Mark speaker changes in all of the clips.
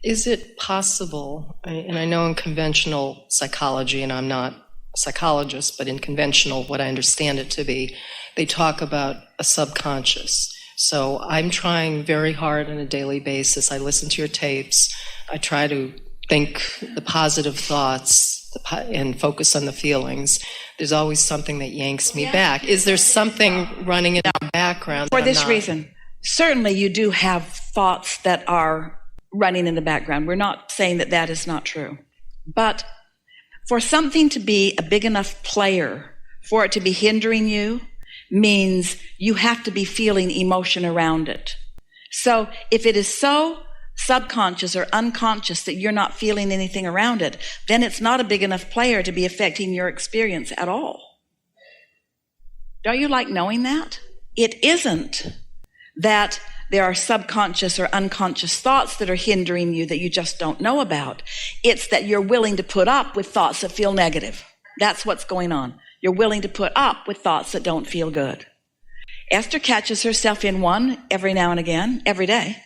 Speaker 1: Is it possible, and I know in conventional psychology, and I'm not a psychologist, but in conventional, what I understand it to be, they talk about a subconscious. So I'm trying very hard on a daily basis. I listen to your tapes. I try to think the positive thoughts and focus on the feelings. There's always something that yanks me back. Is there something running in the background?
Speaker 2: For this reason, certainly you do have thoughts that are running in the background. We're not saying that that is not true. But for something to be a big enough player, for it to be hindering you, means you have to be feeling emotion around it. So if it is so subconscious or unconscious that you're not feeling anything around it, then it's not a big enough player to be affecting your experience at all. Don't you like knowing that? It isn't that there are subconscious or unconscious thoughts that are hindering you that you just don't know about. It's that you're willing to put up with thoughts that feel negative. That's what's going on. You're willing to put up with thoughts that don't feel good. Esther catches herself in one every now and again, every day.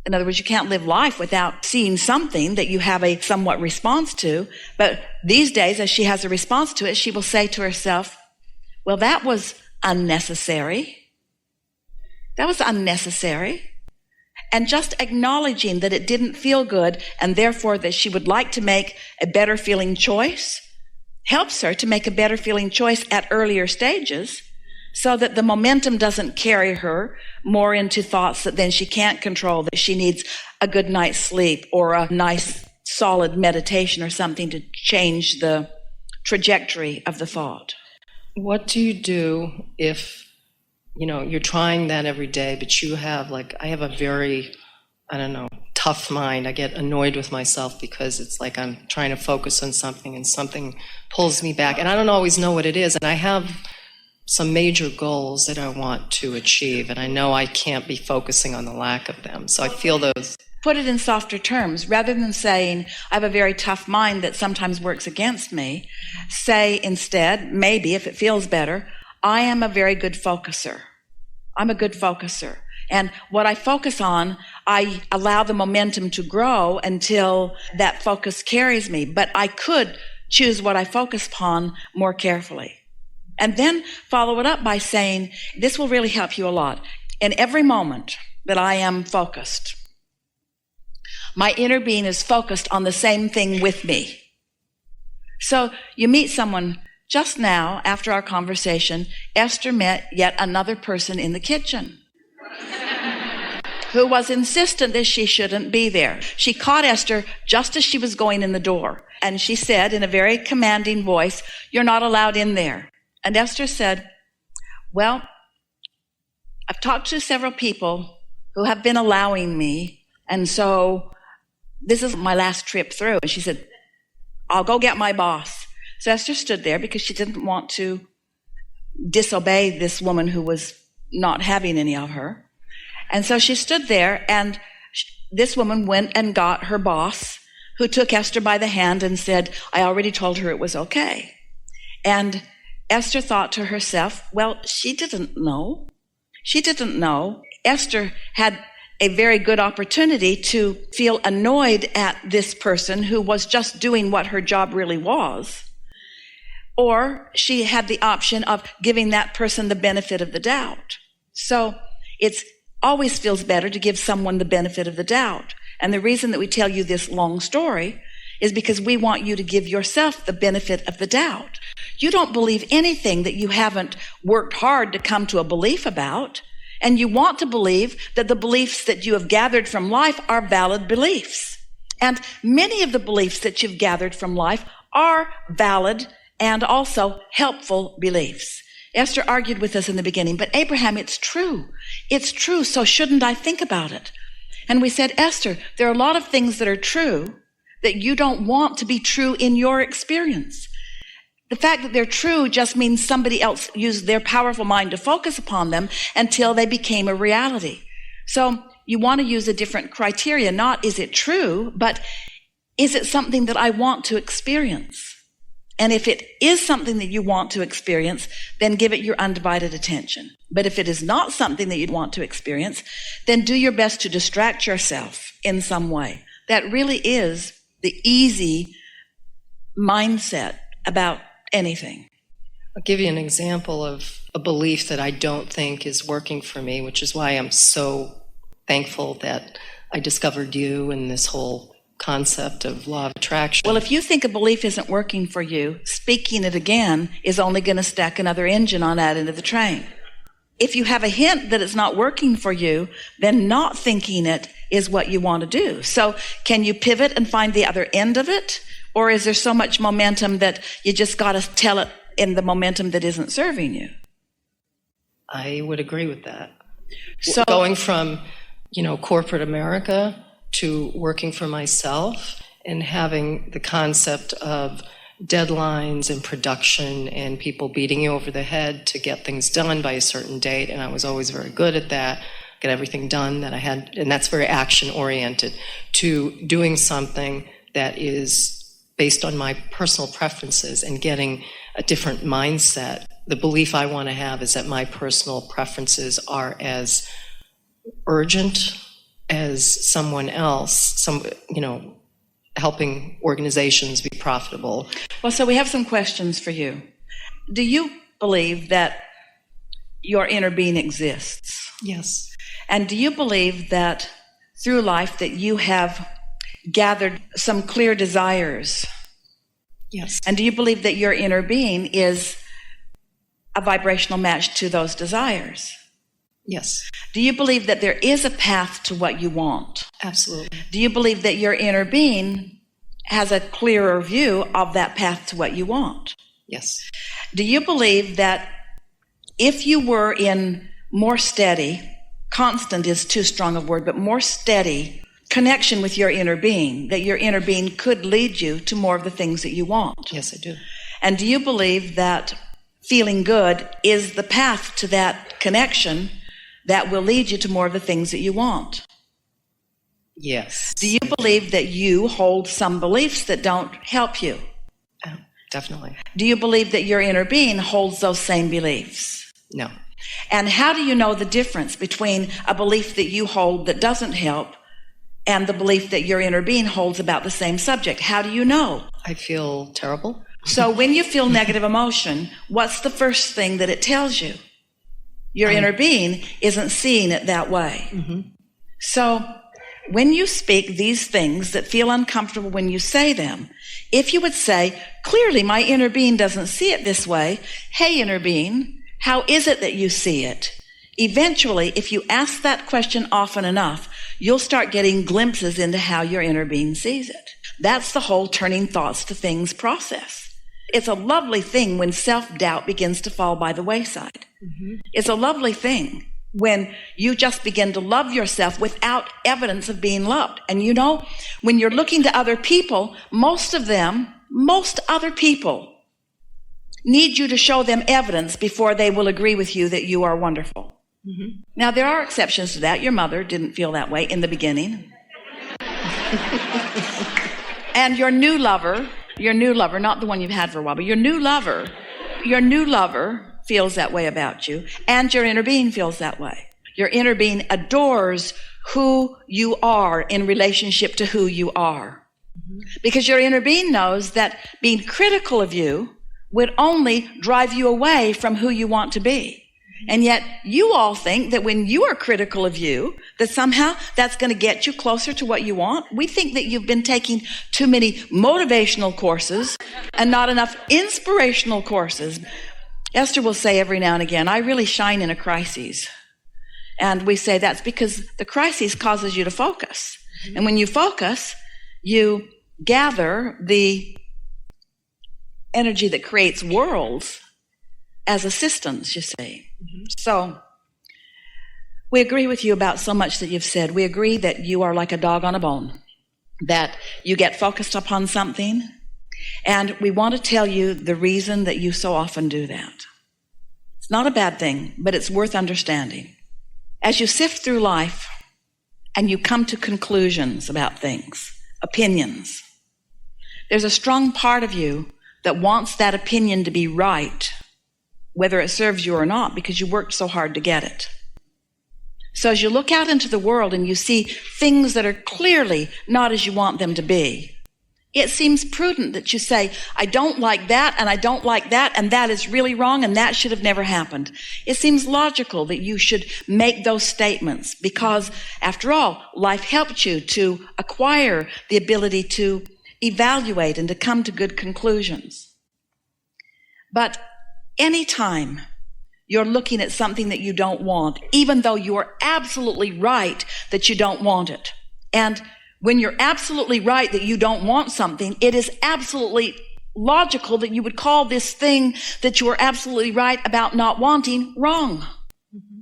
Speaker 2: In other words, you can't live life without seeing something that you have a somewhat response to. But these days, as she has a response to it, she will say to herself, well, that was unnecessary. That was unnecessary. And just acknowledging that it didn't feel good and therefore that she would like to make a better feeling choice helps her to make a better feeling choice at earlier stages so that the momentum doesn't carry her more into thoughts that then she can't control, that she needs a good night's sleep or a nice solid meditation or something to change the trajectory of the thought.
Speaker 1: What do you do if you're trying that every day, but you have I have a very, tough mind. I get annoyed with myself because it's like I'm trying to focus on something and something pulls me back. And I don't always know what it is. And I have some major goals that I want to achieve. And I know I can't be focusing on the lack of them. So I feel those.
Speaker 2: Put it in softer terms. Rather than saying, I have a very tough mind that sometimes works against me, say instead, maybe if it feels better, I am a very good focuser. I'm a good focuser. And what I focus on, I allow the momentum to grow until that focus carries me. But I could choose what I focus upon more carefully. And then follow it up by saying, this will really help you a lot. In every moment that I am focused, my inner being is focused on the same thing with me. So you meet someone. Just now, after our conversation, Esther met yet another person in the kitchen who was insistent that she shouldn't be there. She caught Esther just as she was going in the door, and she said in a very commanding voice, you're not allowed in there. And Esther said, well, I've talked to several people who have been allowing me, and so this is my last trip through. And she said, I'll go get my boss. So Esther stood there because she didn't want to disobey this woman who was not having any of her. And so she stood there, and this woman went and got her boss, who took Esther by the hand and said, I already told her it was okay. And Esther thought to herself, well, she didn't know. She didn't know. Esther had a very good opportunity to feel annoyed at this person who was just doing what her job really was. Or she had the option of giving that person the benefit of the doubt. So it always feels better to give someone the benefit of the doubt. And the reason that we tell you this long story is because we want you to give yourself the benefit of the doubt. You don't believe anything that you haven't worked hard to come to a belief about. And you want to believe that the beliefs that you have gathered from life are valid beliefs. And many of the beliefs that you've gathered from life are valid and also helpful beliefs. Esther argued with us in the beginning, but Abraham, it's true. It's true, so shouldn't I think about it? And we said, Esther, there are a lot of things that are true that you don't want to be true in your experience. The fact that they're true just means somebody else used their powerful mind to focus upon them until they became a reality. So you want to use a different criteria, not is it true, but is it something that I want to experience? And if it is something that you want to experience, then give it your undivided attention. But if it is not something that you want to experience, then do your best to distract yourself in some way. That really is the easy mindset about anything.
Speaker 1: I'll give you an example of a belief that I don't think is working for me, which is why I'm so thankful that I discovered you and this whole concept of law of attraction.
Speaker 2: Well, if you think a belief isn't working for you, speaking it again is only going to stack another engine on that end of the train. If you have a hint that it's not working for you, then not thinking it is what you want to do. So can you pivot and find the other end of it? Or is there so much momentum that you just got to tell it in the momentum that isn't serving you?
Speaker 1: I would agree with that.
Speaker 2: So
Speaker 1: going from, corporate America to working for myself and having the concept of deadlines and production and people beating you over the head to get things done by a certain date. And I was always very good at that, get everything done that I had. And that's very action oriented, to doing something that is based on my personal preferences and getting a different mindset. The belief I want to have is that my personal preferences are as urgent as someone else, helping organizations be profitable.
Speaker 2: Well, so we have some questions for you. Do you believe that your inner being exists?
Speaker 1: Yes.
Speaker 2: And do you believe that through life that you have gathered some clear desires?
Speaker 1: Yes.
Speaker 2: And do you believe that your inner being is a vibrational match to those desires?
Speaker 1: Yes.
Speaker 2: Do you believe that there is a path to what you want?
Speaker 1: Absolutely.
Speaker 2: Do you believe that your inner being has a clearer view of that path to what you want?
Speaker 1: Yes.
Speaker 2: Do you believe that if you were in more steady, constant is too strong a word, but more steady connection with your inner being, that your inner being could lead you to more of the things that you want?
Speaker 1: Yes, I do.
Speaker 2: And do you believe that feeling good is the path to that connection that will lead you to more of the things that you want?
Speaker 1: Yes.
Speaker 2: Do you believe that you hold some beliefs that don't help you?
Speaker 1: Definitely.
Speaker 2: Do you believe that your inner being holds those same beliefs?
Speaker 1: No.
Speaker 2: And how do you know the difference between a belief that you hold that doesn't help and the belief that your inner being holds about the same subject? How do you know?
Speaker 1: I feel terrible.
Speaker 2: So when you feel negative emotion, what's the first thing that it tells you? Your inner being isn't seeing it that way.
Speaker 1: Mm-hmm.
Speaker 2: So when you speak these things that feel uncomfortable when you say them, if you would say, clearly my inner being doesn't see it this way. Hey, inner being, how is it that you see it? Eventually, if you ask that question often enough, you'll start getting glimpses into how your inner being sees it. That's the whole turning thoughts to things process. It's a lovely thing when self-doubt begins to fall by the wayside. Mm-hmm. It's a lovely thing when you just begin to love yourself without evidence of being loved. And when you're looking to other people, most other people need you to show them evidence before they will agree with you that you are wonderful. Mm-hmm. Now, there are exceptions to that. Your mother didn't feel that way in the beginning. And your new lover, not the one you've had for a while, but your new lover feels that way about you, and your inner being feels that way. Your inner being adores who you are in relationship to who you are. Mm-hmm. Because your inner being knows that being critical of you would only drive you away from who you want to be. And yet you all think that when you are critical of you, that somehow that's going to get you closer to what you want. We think that you've been taking too many motivational courses and not enough inspirational courses. Esther will say every now and again, I really shine in a crisis. And we say that's because the crisis causes you to focus. Mm-hmm. And when you focus, you gather the energy that creates worlds as assistance, you see. Mm-hmm. So we agree with you about so much that you've said. We agree that you are like a dog on a bone, that you get focused upon something, and we want to tell you the reason that you so often do that. It's not a bad thing, but it's worth understanding. As you sift through life and you come to conclusions about things, opinions, there's a strong part of you that wants that opinion to be right, whether it serves you or not, because you worked so hard to get it. So as you look out into the world and you see things that are clearly not as you want them to be, it seems prudent that you say, I don't like that, and I don't like that, and that is really wrong, and that should have never happened. It seems logical that you should make those statements because, after all, life helped you to acquire the ability to evaluate and to come to good conclusions. But anytime you're looking at something that you don't want, even though you are absolutely right that you don't want it, and when you're absolutely right that you don't want something, it is absolutely logical that you would call this thing that you are absolutely right about not wanting wrong. Mm-hmm.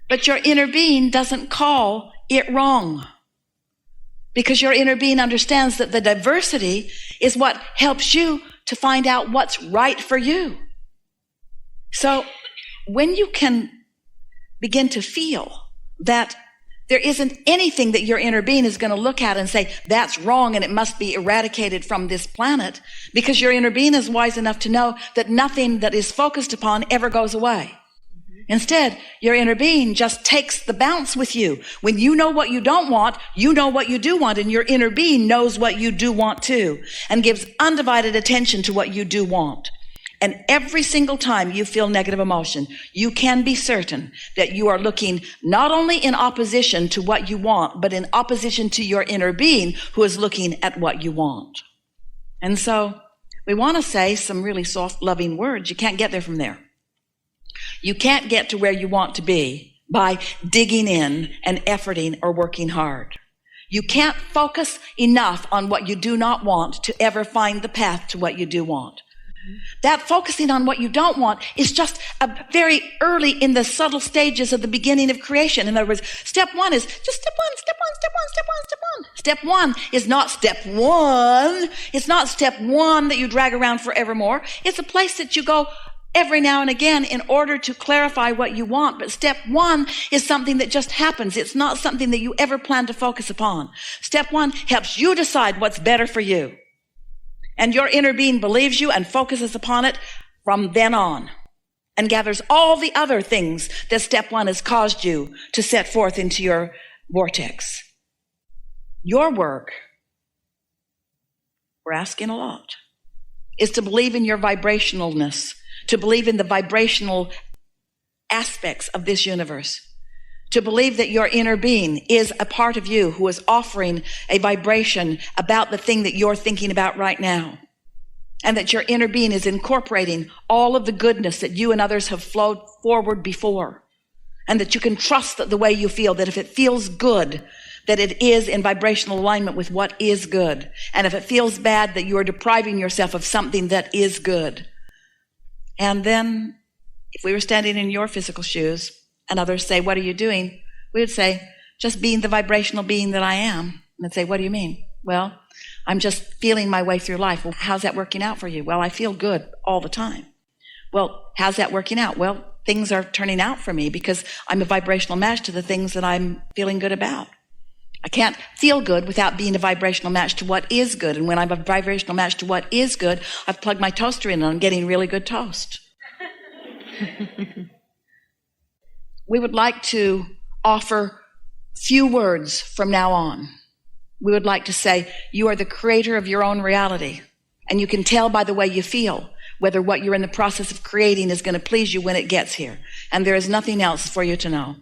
Speaker 2: But your inner being doesn't call it wrong, because your inner being understands that the diversity is what helps you to find out what's right for you. So when you can begin to feel that there isn't anything that your inner being is going to look at and say, that's wrong and it must be eradicated from this planet, because your inner being is wise enough to know that nothing that is focused upon ever goes away. Instead, your inner being just takes the bounce with you. When you know what you don't want, you know what you do want, and your inner being knows what you do want too, and gives undivided attention to what you do want. And every single time you feel negative emotion, you can be certain that you are looking not only in opposition to what you want, but in opposition to your inner being who is looking at what you want. And so we want to say some really soft, loving words. You can't get there from there. You can't get to where you want to be by digging in and efforting or working hard. You can't focus enough on what you do not want to ever find the path to what you do want. That focusing on what you don't want is just a very early in the subtle stages of the beginning of creation. In other words, step one is just step one, step one, step one, step one, step one. Step one is not step one. It's not step one that you drag around forevermore. It's a place that you go every now and again in order to clarify what you want. But step one is something that just happens. It's not something that you ever plan to focus upon. Step one helps you decide what's better for you. And your inner being believes you and focuses upon it from then on, and gathers all the other things that step one has caused you to set forth into your vortex. Your work, we're asking a lot, is to believe in your vibrationalness, to believe in the vibrational aspects of this universe, to believe that your inner being is a part of you who is offering a vibration about the thing that you're thinking about right now, and that your inner being is incorporating all of the goodness that you and others have flowed forward before, and that you can trust that the way you feel, that if it feels good, that it is in vibrational alignment with what is good, and if it feels bad, that you are depriving yourself of something that is good. And then, if we were standing in your physical shoes, and others say, what are you doing? We would say, just being the vibrational being that I am. And they'd say, what do you mean? Well, I'm just feeling my way through life. Well, how's that working out for you? Well, I feel good all the time. Well, how's that working out? Well, things are turning out for me because I'm a vibrational match to the things that I'm feeling good about. I can't feel good without being a vibrational match to what is good. And when I'm a vibrational match to what is good, I've plugged my toaster in and I'm getting really good toast. We would like to offer few words from now on. We would like to say, you are the creator of your own reality, and you can tell by the way you feel whether what you're in the process of creating is going to please you when it gets here. And there is nothing else for you to know.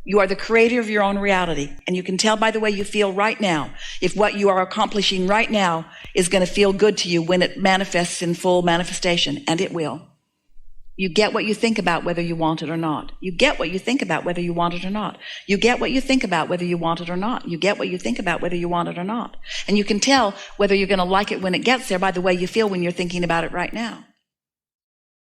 Speaker 2: You are the creator of your own reality, and you can tell by the way you feel right now if what you are accomplishing right now is going to feel good to you when it manifests in full manifestation, and it will. You get what you think about whether you want it or not. You get what you think about whether you want it or not. You get what you think about whether you want it or not. You get what you think about whether you want it or not. And you can tell whether you're going to like it when it gets there by the way you feel when you're thinking about it right now.